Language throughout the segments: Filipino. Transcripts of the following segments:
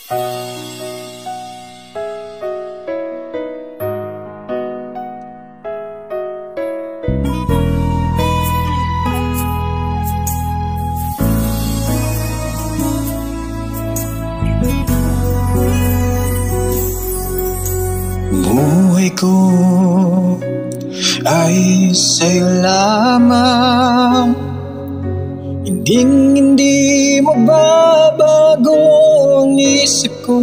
Buhay ko ay sa'yo lamang, hindi mababago ang isip ko.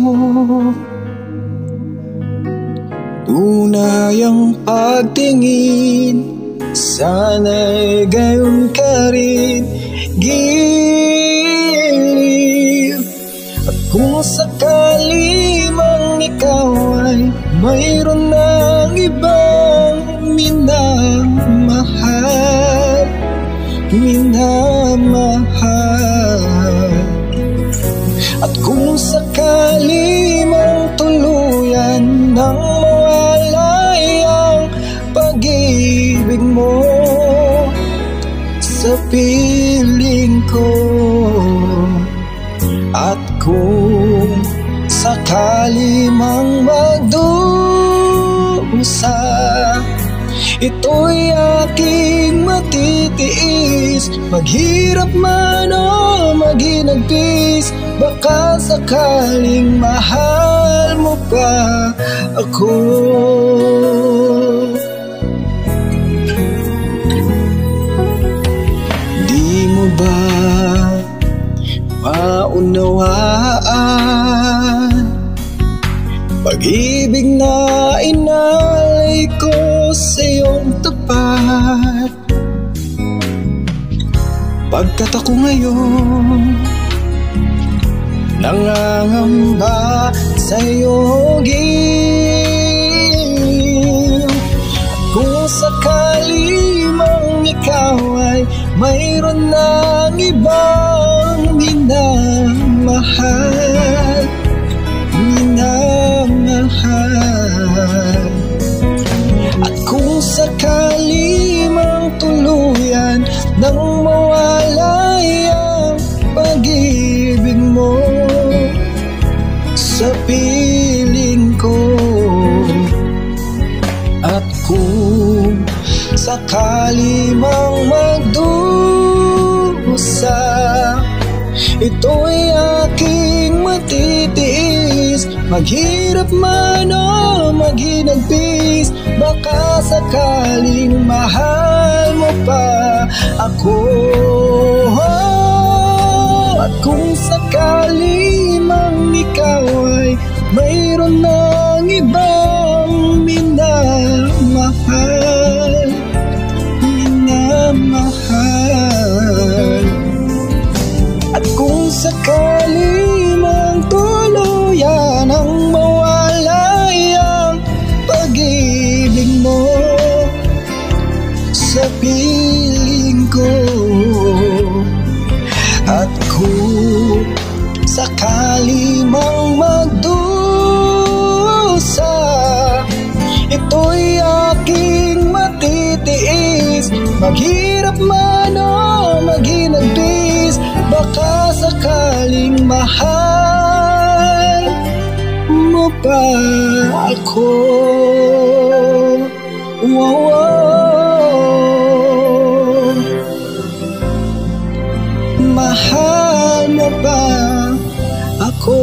Tunay ang pagtingin, sana'y gayon ka rin, giliw. At kung sakali mang ikaw ay mayroon ng ibang minamahal, at kung sakali mang tuluyan nang mawalay ang pag-ibig mo sa piling ko, at kung sakali mang magdusa, ito'y aking matitiis. Maghirap man o maghinagpis, baka sakaling mahal mo pa ako. Di mo ba maunawaan pag-ibig na inalay ko sa iyong tapat? Pagkat ako ngayon nangangamba sa iyong giliw. Kung sakali mang ikaw ay mayroon ng ibang minamahal, at kung sakali mang tuluyan nang mawalay ang pag-ibig mo sa piling ko, at kung sakali mang magdusa, ito'y aking matitiis. Maghirap man o maghinagpis, baka sakaling mahal mo pa ako. At kung sakali mang ikaw ay mayroon ng ibang minamahal, at kung sakali mang tuluyan ang mawalay ang pag-ibig mo sa piling ko, at kung sakali mang magdusa, ito'y aking matitiis. Maghirap man o maghinagpis, baka sakaling mahal mo pa ako. Mahal mo pa ako.